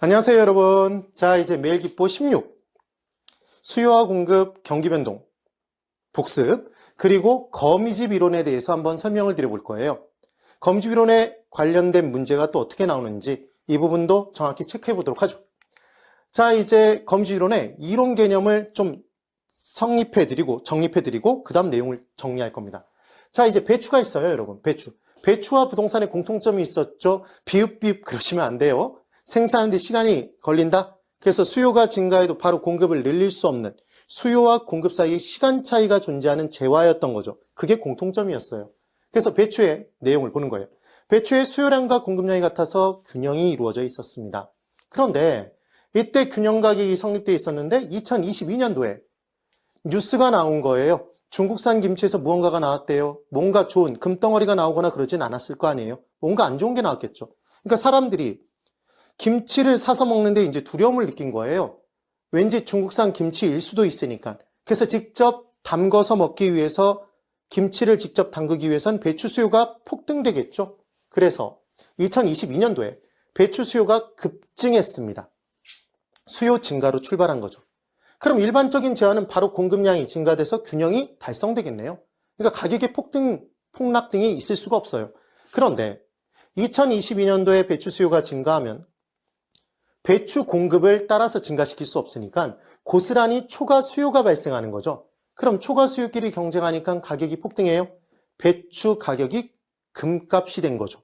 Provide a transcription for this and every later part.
안녕하세요, 여러분. 자, 이제 매일기보 16. 수요와 공급, 경기변동, 복습, 그리고 거미집 이론에 대해서 한번 설명을 드려볼 거예요. 거미집 이론에 관련된 문제가 또 어떻게 나오는지 이 부분도 정확히 체크해 보도록 하죠. 자, 이제 거미집 이론의 이론 개념을 좀 성립해드리고, 정립해드리고, 그 다음 내용을 정리할 겁니다. 자, 이제 배추가 있어요, 여러분. 배추. 배추와 부동산에 공통점이 있었죠. 비읍비읍 그러시면 안 돼요. 생산하는데 시간이 걸린다? 그래서 수요가 증가해도 바로 공급을 늘릴 수 없는 수요와 공급 사이에 시간 차이가 존재하는 재화였던 거죠. 그게 공통점이었어요. 그래서 배추의 내용을 보는 거예요. 배추의 수요량과 공급량이 같아서 균형이 이루어져 있었습니다. 그런데 이때 균형 가격이 성립되어 있었는데 2022년도에 뉴스가 나온 거예요. 중국산 김치에서 무언가가 나왔대요. 뭔가 좋은 금덩어리가 나오거나 그러진 않았을 거 아니에요. 뭔가 안 좋은 게 나왔겠죠. 그러니까 사람들이 김치를 사서 먹는데 이제 두려움을 느낀 거예요. 왠지 중국산 김치일 수도 있으니까. 그래서 직접 담궈서 먹기 위해서 김치를 직접 담그기 위해선 배추 수요가 폭등되겠죠. 그래서 2022년도에 배추 수요가 급증했습니다. 수요 증가로 출발한 거죠. 그럼 일반적인 재화는 바로 공급량이 증가돼서 균형이 달성되겠네요. 그러니까 가격의 폭락 등이 있을 수가 없어요. 그런데 2022년도에 배추 수요가 증가하면 배추 공급을 따라서 증가시킬 수 없으니까 고스란히 초과 수요가 발생하는 거죠. 그럼 초과 수요끼리 경쟁하니까 가격이 폭등해요. 배추 가격이 금값이 된 거죠.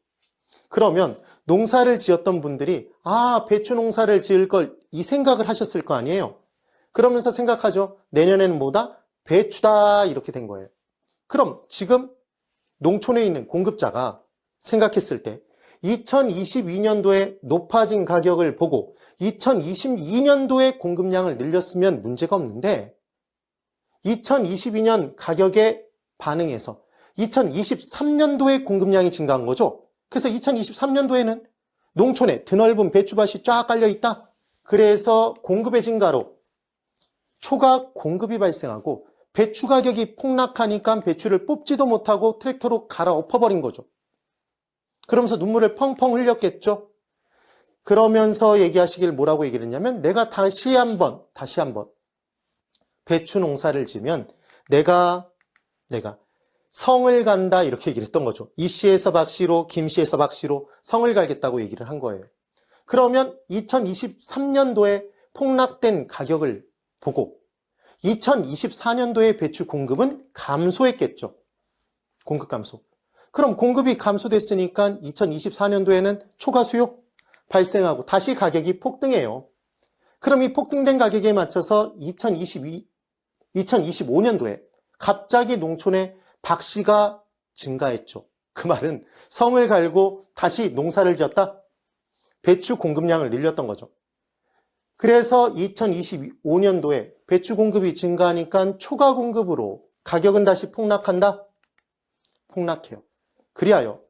그러면 농사를 지었던 분들이 배추 농사를 지을 걸 이 생각을 하셨을 거 아니에요. 그러면서 생각하죠. 내년에는 뭐다? 배추다 이렇게 된 거예요. 그럼 지금 농촌에 있는 공급자가 생각했을 때 2022년도에 높아진 가격을 보고 2022년도에 공급량을 늘렸으면 문제가 없는데 2022년 가격에 반응해서 2023년도에 공급량이 증가한 거죠. 그래서 2023년도에는 농촌에 드넓은 배추밭이 쫙 깔려 있다. 그래서 공급의 증가로 초과 공급이 발생하고 배추 가격이 폭락하니까 배추를 뽑지도 못하고 트랙터로 갈아엎어버린 거죠. 그러면서 눈물을 펑펑 흘렸겠죠. 그러면서 얘기하시길 뭐라고 얘기를 했냐면 내가 다시 한번 배추 농사를 지면 내가 성을 간다 이렇게 얘기를 했던 거죠. 이씨에서 박씨로 김씨에서 박씨로 성을 갈겠다고 얘기를 한 거예요. 그러면 2023년도에 폭락된 가격을 보고 2024년도에 배추 공급은 감소했겠죠. 공급 감소. 그럼 공급이 감소됐으니까 2024년도에는 초과 수요 발생하고 다시 가격이 폭등해요. 그럼 이 폭등된 가격에 맞춰서 2025년도에 갑자기 농촌에 박씨가 증가했죠. 그 말은 성을 갈고 다시 농사를 지었다. 배추 공급량을 늘렸던 거죠. 그래서 2025년도에 배추 공급이 증가하니까 초과 공급으로 가격은 다시 폭락한다? 폭락해요. 그리하여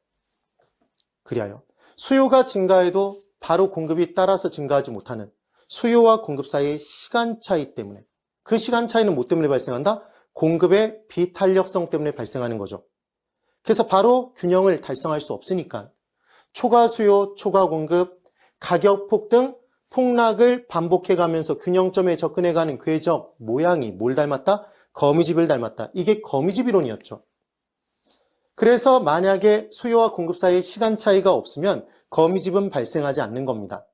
수요가 증가해도 바로 공급이 따라서 증가하지 못하는 수요와 공급 사이의 시간 차이 때문에 그 시간 차이는 뭐 때문에 발생한다? 공급의 비탄력성 때문에 발생하는 거죠. 그래서 바로 균형을 달성할 수 없으니까 초과 수요, 초과 공급, 가격 폭등, 폭락을 반복해가면서 균형점에 접근해가는 궤적 모양이 뭘 닮았다? 거미집을 닮았다. 이게 거미집 이론이었죠. 그래서 만약에 수요와 공급 사이에 시간 차이가 없으면 거미집은 발생하지 않는 겁니다.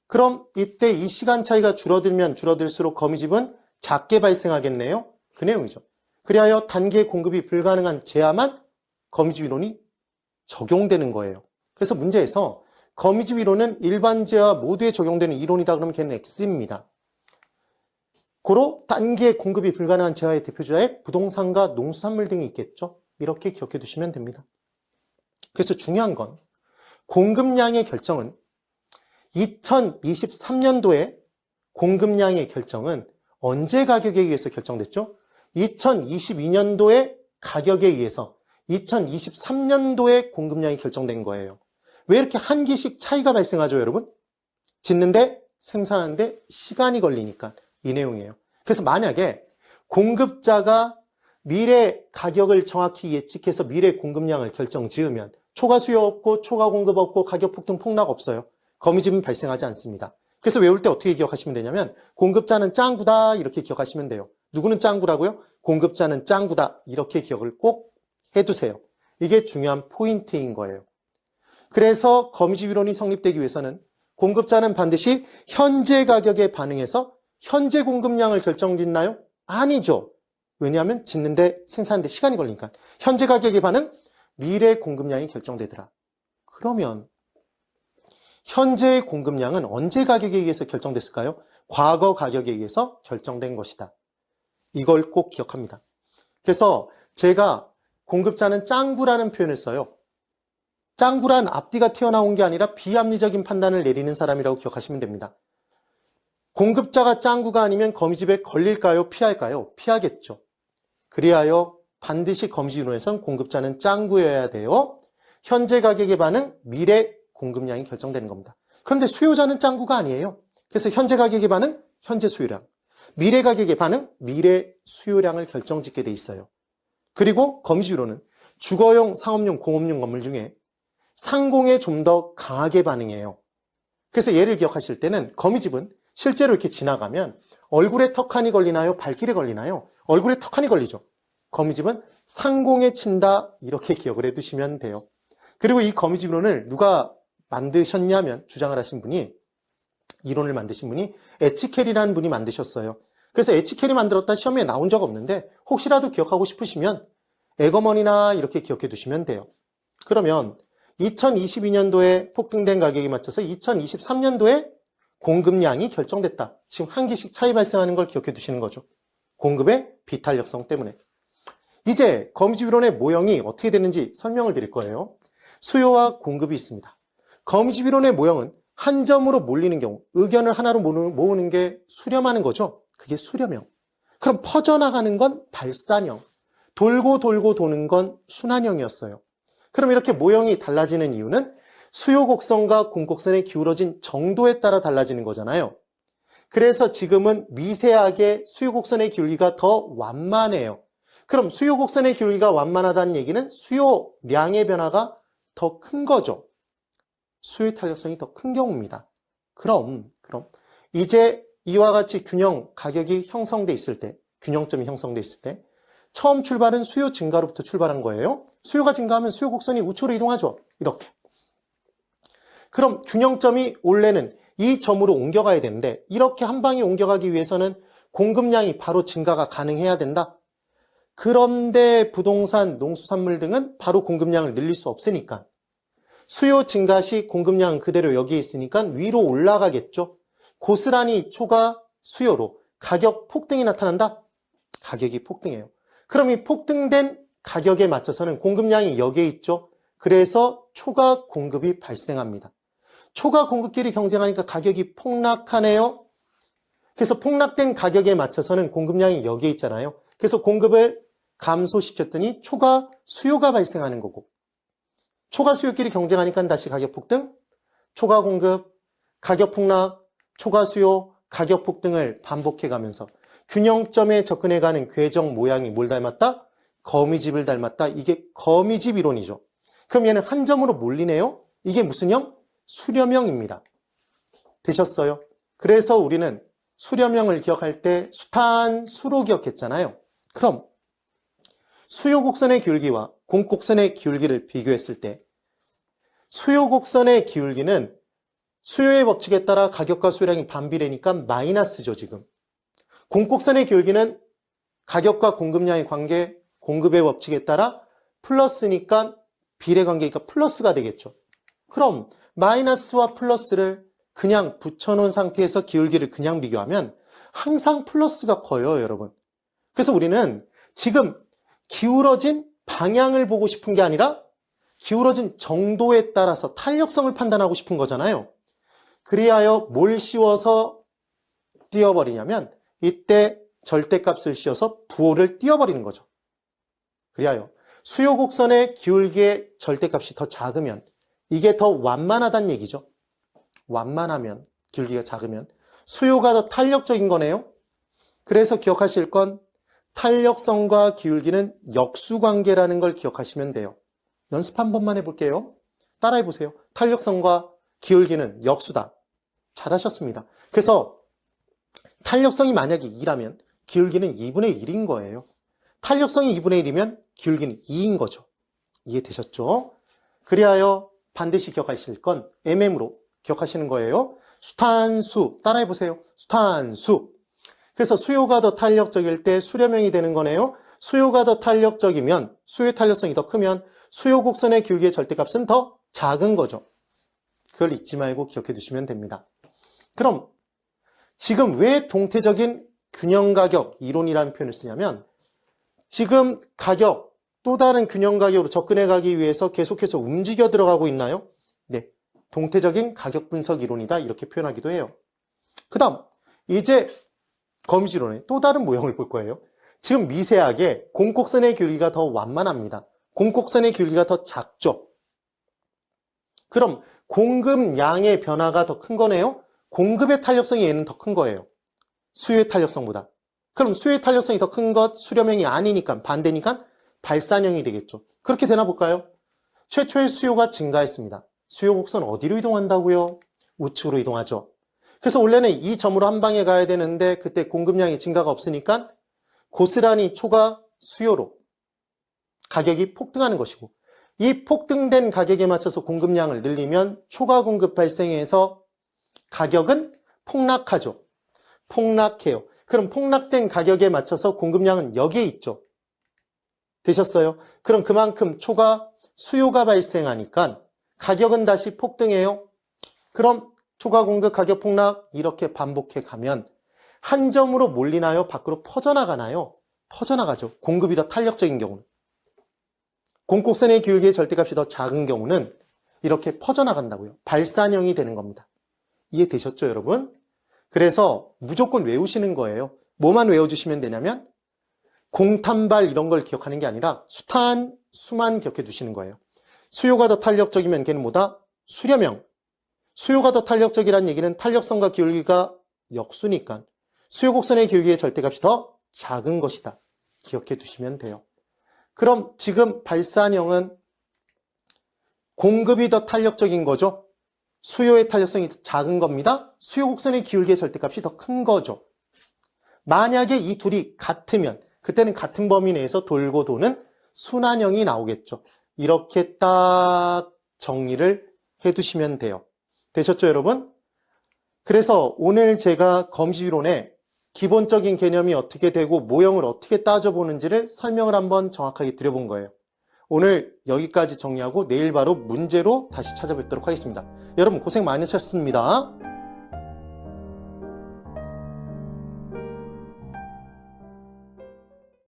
그럼 이때 이 시간 차이가 줄어들면 줄어들수록 거미집은 작게 발생하겠네요. 그 내용이죠. 그리하여 단계 공급이 불가능한 재화만 거미집 이론이 적용되는 거예요. 그래서 문제에서 거미집 이론은 일반 재화 모두에 적용되는 이론이다 그러면 걔는 X입니다. 고로 단계 공급이 불가능한 재화의 대표주자에 부동산과 농수산물 등이 있겠죠. 이렇게 기억해 두시면 됩니다. 그래서 중요한 건 공급량의 결정은 2023년도에 공급량의 결정은 언제 가격에 의해서 결정됐죠? 2022년도에 가격에 의해서 2023년도에 공급량이 결정된 거예요. 왜 이렇게 한 기씩 차이가 발생하죠, 여러분? 짓는데 생산하는데 시간이 걸리니까 이 내용이에요. 그래서 만약에 공급자가 미래 가격을 정확히 예측해서 미래 공급량을 결정 지으면 초과 수요 없고 초과 공급 없고 가격 폭등 폭락 없어요. 거미집은 발생하지 않습니다. 그래서 외울 때 어떻게 기억하시면 되냐면 공급자는 짱구다 이렇게 기억하시면 돼요. 누구는 짱구라고요? 공급자는 짱구다 이렇게 기억을 꼭 해두세요. 이게 중요한 포인트인 거예요. 그래서 거미집 이론이 성립되기 위해서는 공급자는 반드시 현재 가격에 반응해서 현재 공급량을 결정짓나요? 아니죠. 왜냐하면 짓는데 생산하는데 시간이 걸리니까. 현재 가격에 반응, 미래 공급량이 결정되더라. 그러면 현재의 공급량은 언제 가격에 의해서 결정됐을까요? 과거 가격에 의해서 결정된 것이다. 이걸 꼭 기억합니다. 그래서 제가 공급자는 짱구라는 표현을 써요. 짱구란 앞뒤가 튀어나온 게 아니라 비합리적인 판단을 내리는 사람이라고 기억하시면 됩니다. 공급자가 짱구가 아니면 거미집에 걸릴까요? 피할까요? 피하겠죠. 그리하여 반드시 거미집 이론에선 공급자는 짱구여야 돼요. 현재 가격의 반응, 미래 공급량이 결정되는 겁니다. 그런데 수요자는 짱구가 아니에요. 그래서 현재 가격의 반응, 현재 수요량. 미래 가격의 반응, 미래 수요량을 결정짓게 돼 있어요. 그리고 거미집 이론은 주거용, 상업용, 공업용 건물 중에 상공에 좀 더 강하게 반응해요. 그래서 예를 기억하실 때는 거미집은 실제로 이렇게 지나가면 얼굴에 턱하니 걸리나요? 발길에 걸리나요? 얼굴에 턱하니 걸리죠. 거미집은 상공에 친다 이렇게 기억을 해두시면 돼요. 그리고 이 거미집 이론을 누가 만드셨냐면 주장을 하신 분이 이론을 만드신 분이 에치켈이라는 분이 만드셨어요. 그래서 에치켈이 만들었다 시험에 나온 적 없는데 혹시라도 기억하고 싶으시면 에거먼이나 이렇게 기억해 두시면 돼요. 그러면 2022년도에 폭등된 가격에 맞춰서 2023년도에 공급량이 결정됐다. 지금 한 개씩 차이 발생하는 걸 기억해 두시는 거죠. 공급의 비탄력성 때문에. 이제 거미집 이론의 모형이 어떻게 되는지 설명을 드릴 거예요. 수요와 공급이 있습니다. 거미집 이론의 모형은 한 점으로 몰리는 경우, 의견을 하나로 모으는 게 수렴하는 거죠. 그게 수렴형. 그럼 퍼져나가는 건 발산형. 돌고 돌고 도는 건 순환형이었어요. 그럼 이렇게 모형이 달라지는 이유는 수요 곡선과 공곡선의 기울어진 정도에 따라 달라지는 거잖아요. 그래서 지금은 미세하게 수요 곡선의 기울기가 더 완만해요. 그럼 수요 곡선의 기울기가 완만하다는 얘기는 수요량의 변화가 더 큰 거죠. 수요 탄력성이 더 큰 경우입니다. 그럼 이제 이와 같이 균형 가격이 형성돼 있을 때, 균형점이 형성돼 있을 때 처음 출발은 수요 증가로부터 출발한 거예요. 수요가 증가하면 수요 곡선이 우측으로 이동하죠. 이렇게. 그럼 균형점이 원래는 이 점으로 옮겨가야 되는데 이렇게 한 방에 옮겨가기 위해서는 공급량이 바로 증가가 가능해야 된다. 그런데 부동산, 농수산물 등은 바로 공급량을 늘릴 수 없으니까 수요 증가 시 공급량은 그대로 여기에 있으니까 위로 올라가겠죠. 고스란히 초과 수요로 가격 폭등이 나타난다. 가격이 폭등해요. 그럼 이 폭등된 가격에 맞춰서는 공급량이 여기에 있죠. 그래서 초과 공급이 발생합니다. 초과 공급끼리 경쟁하니까 가격이 폭락하네요. 그래서 폭락된 가격에 맞춰서는 공급량이 여기에 있잖아요. 그래서 공급을 감소시켰더니 초과 수요가 발생하는 거고, 초과 수요끼리 경쟁하니까 다시 가격 폭등, 초과 공급, 가격 폭락, 초과 수요, 가격 폭등을 반복해가면서 균형점에 접근해가는 궤적 모양이 뭘 닮았다? 거미집을 닮았다. 이게 거미집 이론이죠. 그럼 얘는 한 점으로 몰리네요. 이게 무슨 형? 수렴형입니다. 되셨어요? 그래서 우리는 수렴형을 기억할 때 수탄, 수로 기억했잖아요. 그럼 수요 곡선의 기울기와 공 곡선의 기울기를 비교했을 때 수요 곡선의 기울기는 수요의 법칙에 따라 가격과 수요량이 반비례니까 마이너스죠, 지금. 공곡선의 기울기는 가격과 공급량의 관계, 공급의 법칙에 따라 플러스니까 비례 관계니까 플러스가 되겠죠. 그럼 마이너스와 플러스를 그냥 붙여놓은 상태에서 기울기를 그냥 비교하면 항상 플러스가 커요, 여러분. 그래서 우리는 지금 기울어진 방향을 보고 싶은 게 아니라 기울어진 정도에 따라서 탄력성을 판단하고 싶은 거잖아요. 그리하여 뭘 씌워서 띄워버리냐면 이때 절대값을 씌워서 부호를 띄워버리는 거죠. 그리하여 수요 곡선의 기울기의 절대값이 더 작으면 이게 더 완만하다는 얘기죠. 완만하면, 기울기가 작으면 수요가 더 탄력적인 거네요. 그래서 기억하실 건 탄력성과 기울기는 역수관계라는 걸 기억하시면 돼요. 연습 한 번만 해볼게요. 따라해보세요. 탄력성과 기울기는 역수다. 잘하셨습니다. 그래서 탄력성이 만약에 2라면 기울기는 2분의 1인 거예요. 탄력성이 2분의 1이면 기울기는 2인 거죠. 이해되셨죠? 그리하여 반드시 기억하실 건 mm으로 기억하시는 거예요. 수탄수, 따라해보세요. 수탄수. 그래서 수요가 더 탄력적일 때 수렴형이 되는 거네요. 수요가 더 탄력적이면, 수요의 탄력성이 더 크면 수요 곡선의 기울기의 절대값은 더 작은 거죠. 그걸 잊지 말고 기억해 두시면 됩니다. 그럼 지금 왜 동태적인 균형가격 이론이라는 표현을 쓰냐면, 지금 가격, 또 다른 균형가격으로 접근해 가기 위해서 계속해서 움직여 들어가고 있나요? 네, 동태적인 가격 분석 이론이다, 이렇게 표현하기도 해요. 그 다음 이제 거미지론의 또 다른 모형을 볼 거예요. 지금 미세하게 공곡선의 기울기가 더 완만합니다. 공곡선의 기울기가 더 작죠. 그럼 공급량의 변화가 더 큰 거네요. 공급의 탄력성이 얘는 더 큰 거예요. 수요의 탄력성보다. 그럼 수요의 탄력성이 더 큰 것 수렴형이 아니니까, 반대니까 발산형이 되겠죠. 그렇게 되나 볼까요? 최초의 수요가 증가했습니다. 수요 곡선 어디로 이동한다고요? 우측으로 이동하죠. 그래서 원래는 이 점으로 한 방에 가야 되는데 그때 공급량이 증가가 없으니까 고스란히 초과 수요로 가격이 폭등하는 것이고, 이 폭등된 가격에 맞춰서 공급량을 늘리면 초과 공급 발생해서 가격은 폭락하죠. 폭락해요. 그럼 폭락된 가격에 맞춰서 공급량은 여기에 있죠. 되셨어요? 그럼 그만큼 초과 수요가 발생하니까 가격은 다시 폭등해요. 그럼 초과 공급 가격 폭락 이렇게 반복해 가면 한 점으로 몰리나요? 밖으로 퍼져나가나요? 퍼져나가죠. 공급이 더 탄력적인 경우는. 공곡선의 기울기의 절대값이 더 작은 경우는 이렇게 퍼져나간다고요. 발산형이 되는 겁니다. 이해되셨죠, 여러분? 그래서 무조건 외우시는 거예요. 뭐만 외워주시면 되냐면 공탄발 이런 걸 기억하는 게 아니라 수탄, 수만 기억해 두시는 거예요. 수요가 더 탄력적이면 걔는 뭐다? 수렴형. 수요가 더 탄력적이라는 얘기는 탄력성과 기울기가 역수니까 수요 곡선의 기울기의 절대값이 더 작은 것이다. 기억해 두시면 돼요. 그럼 지금 발산형은 공급이 더 탄력적인 거죠. 수요의 탄력성이 더 작은 겁니다. 수요 곡선의 기울기의 절대값이 더 큰 거죠. 만약에 이 둘이 같으면 그때는 같은 범위 내에서 돌고 도는 순환형이 나오겠죠. 이렇게 딱 정리를 해두시면 돼요. 되셨죠, 여러분? 그래서 오늘 제가 검시이론의 기본적인 개념이 어떻게 되고 모형을 어떻게 따져보는지를 설명을 한번 정확하게 드려본 거예요. 오늘 여기까지 정리하고 내일 바로 문제로 다시 찾아뵙도록 하겠습니다. 여러분 고생 많으셨습니다.